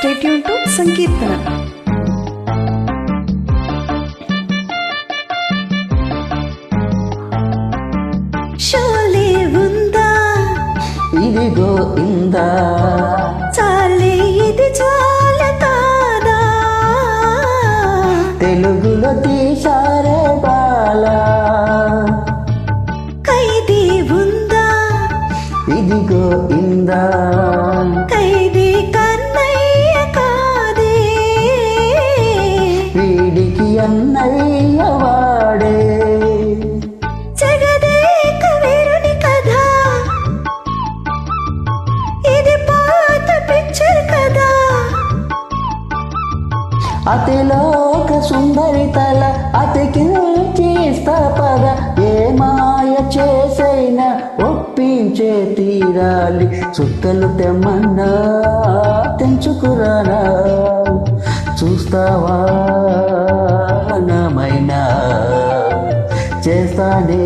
Stay tuned to Sankirtana. Sholay ఉందా ఇదిగో ఇందా చాలే ఇది చాల కాదా తెలుగులో తీశారే బాలా ఖైదీ ఉందా ఇదిగో ఇందా ఖైదీ కన్నయ్య కాదే వీడికి అన్నయ్య వాడే జగదేక వీరుని కథ ఇది పాత పిక్చర్ కదా అతిలోక సుందరి తల అతికిస్తా పద ఏ మాయ చేసైనా ఒప్పించే తీరాలి చుక్కలు తెమ్మన్నా తెంచుకురానా చూస్తావా నామైనా చేస్తానే